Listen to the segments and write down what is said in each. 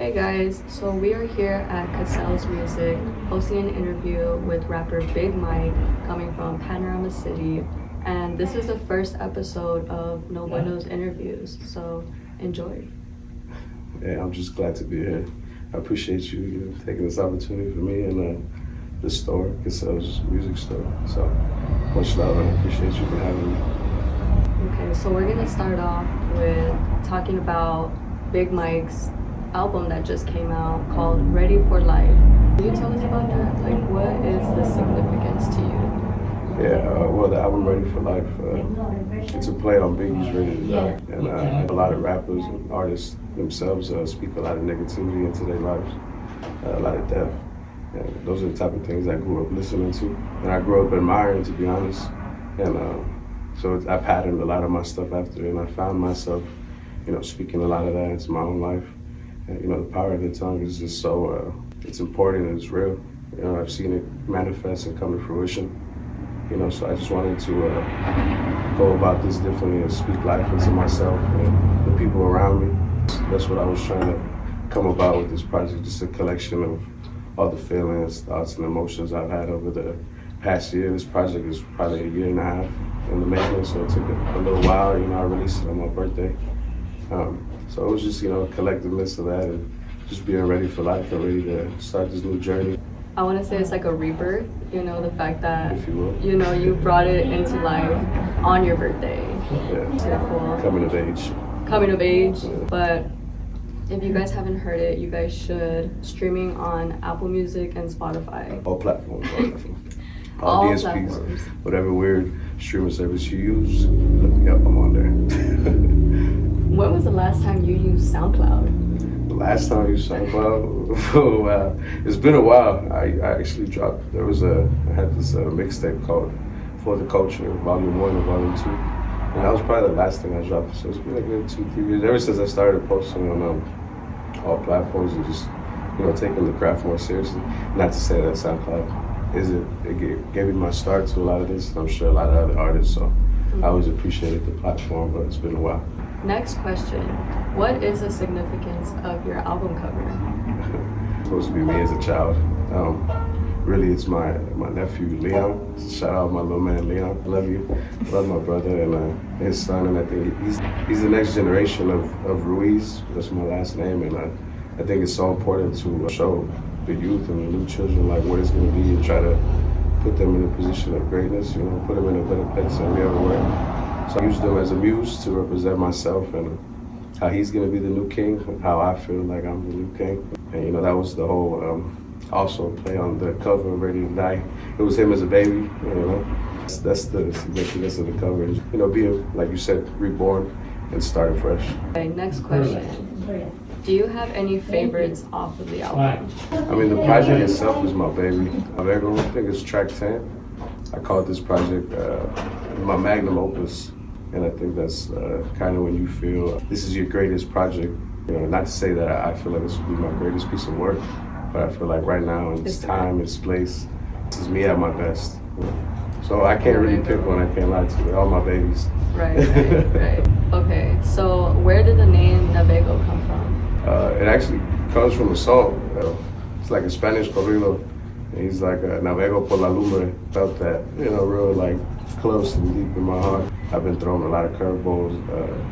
Hey guys, so we are here at Cassell's Music hosting an interview with rapper B.I.G Mike coming from Panorama City, and this is the first episode of NOBUENO's interviews, so enjoy. Yeah, I'm just glad to be here. I appreciate you taking this opportunity for me and the store, Cassell's Music Store. So much love, and I appreciate you for having me. Okay, so we're gonna start off with talking about B.I.G Mike's album that just came out called Ready for Life. Can you tell us about that? Like, what is the significance to you? Yeah, well, the album Ready for Life, it's a play on Biggie's Ready to Die. And a lot of rappers and artists themselves speak a lot of negativity into their lives, a lot of death. And those are the type of things I grew up listening to, and I grew up admiring, to be honest. And so I patterned a lot of my stuff after it, and I found myself, speaking a lot of that into my own life. And, the power of the tongue is just so, it's important and it's real. I've seen it manifest and come to fruition. So I just wanted to go about this differently and speak life into myself and the people around me. That's what I was trying to come about with this project, just a collection of all the feelings, thoughts, and emotions I've had over the past year. This project is probably a year and a half in the making, so it took a little while. I released it on my birthday. So it was just, a collectiveness of that and just being ready for life and ready to start this new journey. I want to say it's like a rebirth, the fact that, if you will. You brought it into life on your birthday. Yeah, so cool. Coming of age. Coming of age, Yeah. But if you guys haven't heard it, you guys should. Streaming on Apple Music and Spotify. All platforms. All DSPs, platforms. Whatever weird streaming service you use, look me up, I'm on there. When was the last time you used SoundCloud? The last time you saw oh wow, it's been a while. I actually dropped. I had this mixtape called For the Culture, Volume 1 and Volume 2, and that was probably the last thing I dropped. So it's been a good 2-3 years ever since I started posting on all platforms and just taking the craft more seriously. Not to say that SoundCloud it gave me my start to a lot of this, and I'm sure a lot of other artists. So I always appreciated the platform, but it's been a while. Next question. What is the significance of your album cover? It's supposed to be me as a child. Really, it's my nephew, Leon. Shout out my little man, Leon. I love you. I love my brother and his son. And I think he's the next generation of Ruiz. That's my last name. And I think it's so important to show the youth and the new children like what it's going to be and try to put them in a position of greatness, put them in a better place than we ever were. So I use them as a muse to represent myself and how he's gonna be the new king, and how I feel like I'm the new king. And that was the whole also play on the cover of Ready to Die. It was him as a baby, That's the significance of the cover. Being, like you said, reborn and starting fresh. Okay, next question. Do you have any favorites off of the album? The project itself is my baby. I think it's track 10. I call this project my magnum opus, and I think that's kind of when you feel this is your greatest project. Not to say that I feel like this would be my greatest piece of work, but I feel like right now in this time, this place, this is me at my best. So I can't really pick one, I can't lie to you. They're all my babies. Right. Okay, so where did the name Navego come from? It actually comes from a song. It's like a Spanish corrido. He's like, Navego por la lumbre. Felt that, real like close and deep in my heart. I've been throwing a lot of curveballs.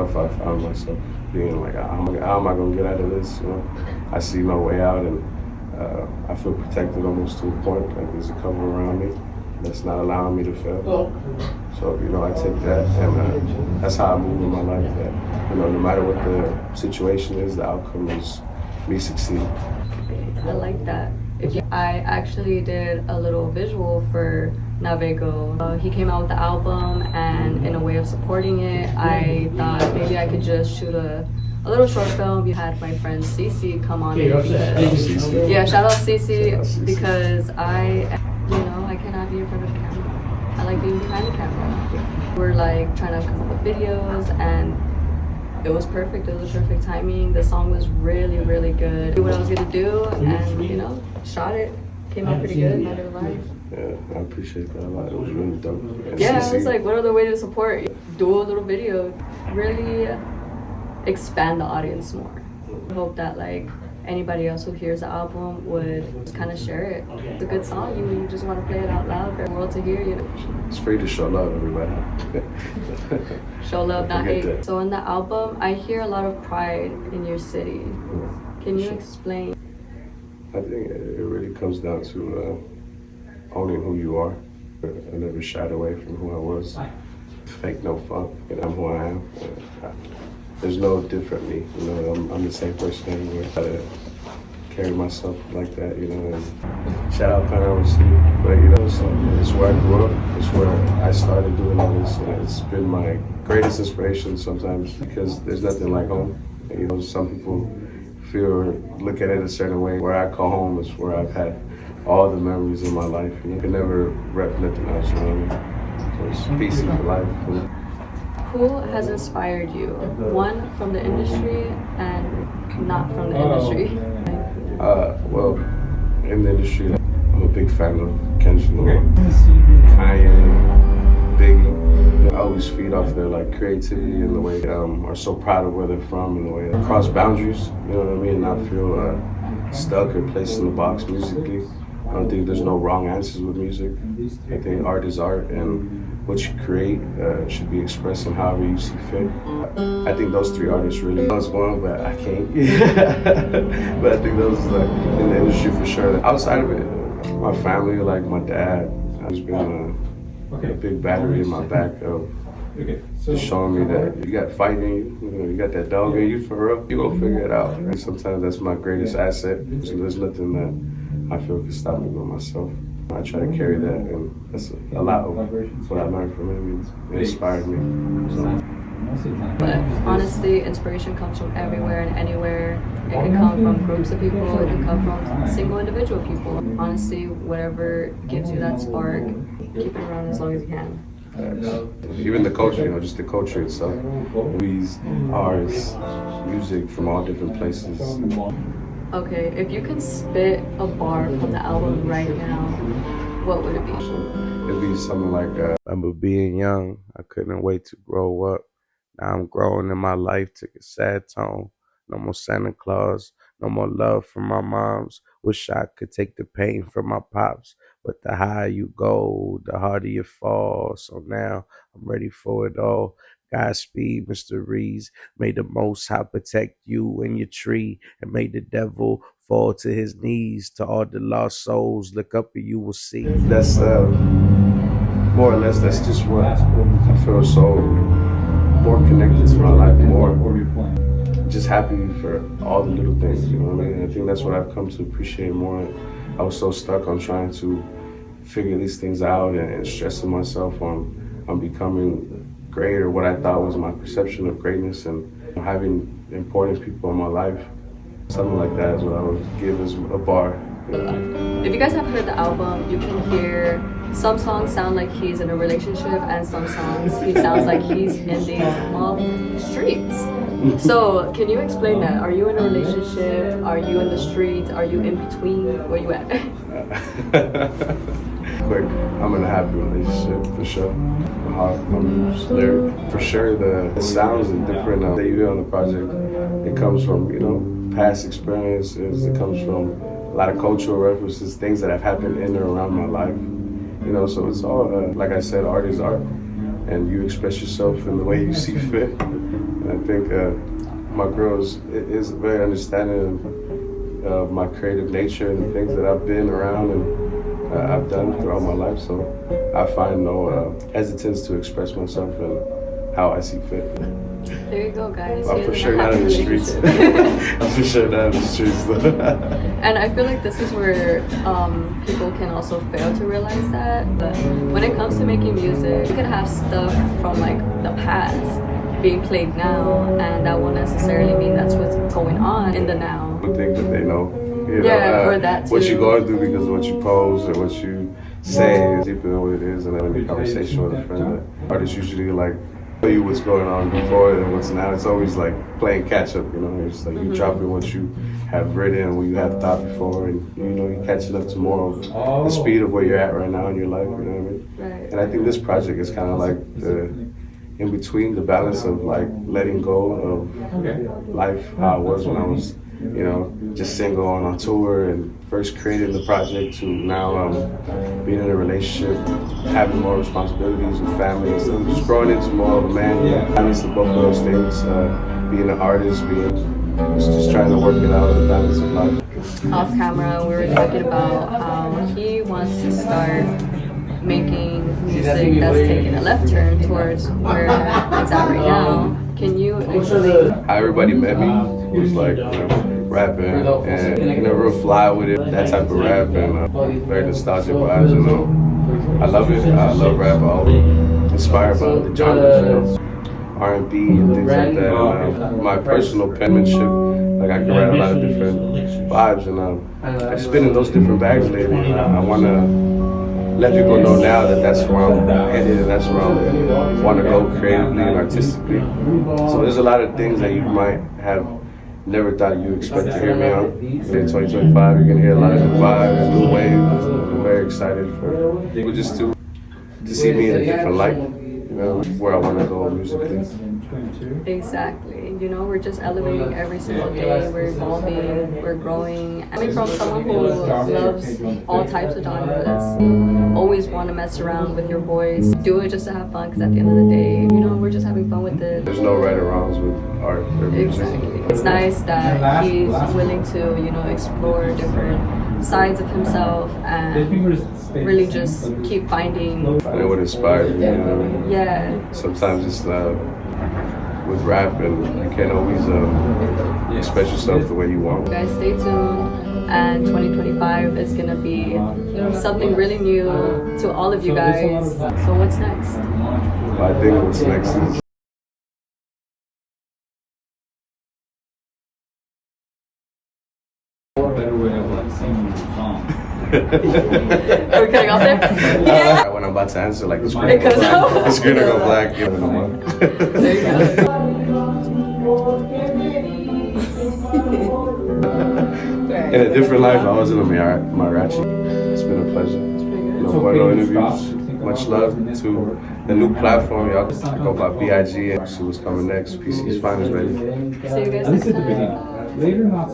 I found myself being like, how am I gonna get out of this? I see no way out, and I feel protected almost to a point. Like there's a cover around me that's not allowing me to fail. So, I take that, and that's how I move in my life. That, no matter what the situation is, the outcome is me succeeding. I like that. I actually did a little visual for Navego. He came out with the album, and in a way of supporting it, I thought maybe I could just shoot a little short film. You had my friend Cece come on. Yeah, shout out Cece, because I cannot be in front of the camera. I like being behind the camera. We're like trying to come up with videos, and it was perfect. It was perfect timing. The song was really, really good. I knew what I was gonna do, and shot it. Came out pretty good, not gonna lie. Yeah, I appreciate that a lot. It was really dope. And yeah, I was like, what other way to support? Do a little video, really expand the audience more. I hope that anybody else who hears the album would just kind of share it. It's a good song. You just want to play it out loud for the world to hear. You know, It's free to show love, everybody. show love, not Forget hate. that. So in the album, I hear a lot of pride in your city. Can you explain? I think it really comes down to owning who you are. I never shied away from who I was. Fake no funk, and I'm who I am. There's no different me, you know. I'm the same person anywhere. I try to carry myself like that, you know. And shout out Panorama City, but you know, so it's where I grew up. It's where I started doing all this. And it's been my greatest inspiration sometimes because there's nothing like home. And, you know, some people feel or look at it a certain way. Where I call home is where I've had all the memories in my life. You can never rep nothing else, you know what I mean? So it's PC for life. Who has inspired you? One from the industry and not from the industry. Well, in the industry, I'm a big fan of Kendrick Lamar, Kanye, Biggie. I always feed off their like creativity and the way they are so proud of where they're from and the way they cross boundaries. You know what I mean? Not feel stuck or placed in the box musically. I don't think there's no wrong answers with music. I think art is art, and what you create should be expressed in however you see fit. I think those three artists really know what's going on, but I can't. But I think those like in the industry for sure. Outside of it, my family, like my dad, has been a big battery in my back of just showing me that you got fight in you, you know, you got that dog in you for real. You gonna figure it out. And sometimes that's my greatest asset. So there's nothing that I feel can stop me but myself. I try to carry that, and that's a lot of what I learned from him. It inspired me. So. But honestly, inspiration comes from everywhere and anywhere. It can come from groups of people, it can come from single individual people. Honestly, whatever gives you that spark, keep it around as long as you can. Even the culture, you know, just the culture itself. Movies, arts, music from all different places. Okay, if you can spit a bar from the album right now, what would it be? It'd be something like, remember being young, I couldn't wait to grow up. Now I'm growing and my life took a sad tone. No more Santa Claus, no more love from my moms. Wish I could take the pain from my pops. But the higher you go, the harder you fall. So now I'm ready for it all. Godspeed, Mr. Reeves. May the Most High protect you and your tree, and may the devil fall to his knees. To all the lost souls, look up and you will see. That's more or less, that's just what I feel so more connected to my life, more just happy for all the little things, you know what I mean? And I think that's what I've come to appreciate more. I was so stuck on trying to figure these things out and stressing myself on becoming great, or what I thought was my perception of greatness, and having important people in my life. Something like that is what I would give as a bar. If you guys have heard the album, you can hear some songs sound like he's in a relationship, and some songs he sounds like he's in the streets. So can you explain that? Are you in a relationship? Are you in the streets? Are you in between? Where you at? Quick, I'm in a happy relationship for sure. My heart, my moves, lyric. For sure, the sounds are different that you hear on the project. It comes from, you know, past experiences. It comes from a lot of cultural references, things that have happened in or around my life. You know, so it's all, like I said, art is art. And you express yourself in the way you see fit. And I think my girl is very understanding of my creative nature and the things that I've been around and I've done throughout my life, so I find no hesitance to express myself and how I see fit. There you go, guys. I'm for sure not in the streets. I'm for sure not in the streets, though. And I feel like this is where people can also fail to realize that. But when it comes to making music, you can have stuff from like the past being played now, and that won't necessarily mean that's what's going on in the now. People think that they know. You know, yeah, or that too. What you're going through because of what you pose or what you say is deeper than what it is. And then in the conversation with a friend, the artists usually like tell you what's going on before and what's now. It's always like playing catch up, you know. It's like you dropping what you have written, what you have thought before, and you know you're catching up to more of the speed of where you're at right now in your life. You know what I mean? Right. And I think this project is kind of like the in between, the balance of like letting go of life, how it was when I was you know, just single on tour and first creating the project to now being in a relationship, having more responsibilities with family and stuff, just growing into more of a man. Balance of both of those things, being an artist, just trying to work it out in the balance of life. Off camera, we were talking about how he wants to start making music that's taking a left turn towards where it's at right now. Can you explain how everybody met me was like, you know, rapping and you know, real fly with it, that type of rap, and very nostalgic vibes, and I love it. I love rap. I'm inspired by the genres, you know, R&B and things like that. And, my personal penmanship, like I can write a lot of different vibes, and I've just been in those different bags lately. And I want to let people know now that that's where I'm headed and that's where I want to go creatively and artistically. So there's a lot of things that you might have never thought you expect to hear me on. In 2025, you're gonna hear a lot of new vibes, new wave. I'm very excited for people just to see me in a different light, you know, where I want to go musically. exactly? You know, we're just elevating every single day. We're evolving. We're growing. I mean, from someone who loves all types of genres, always want to mess around with your voice. Do it just to have fun, because at the end of the day, you know, we're just having fun with it. There's no right or wrongs with art or music. Exactly. It's nice that he's willing to, you know, explore different sides of himself and really just keep finding. Finding what inspires me. You know? Yeah. Sometimes it's with rap, and you can't always express yourself the way you want. Guys, stay tuned. And 2025 is gonna be something really new to all of you guys. So what's next? I think what's next is better way of like singing your song. Are we cutting off there? Yeah. when I'm about to answer, like the screen go black. The screen will go black. You know, There you go. in a different life, I was in a mariachi. It's been a pleasure. NOBUENO interviews. Much love to the new platform. Y'all can go by B.I.G and see what's coming next. PC's finest ready. See you guys next time. Later, not.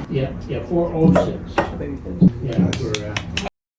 Yeah, 406. Yeah, we're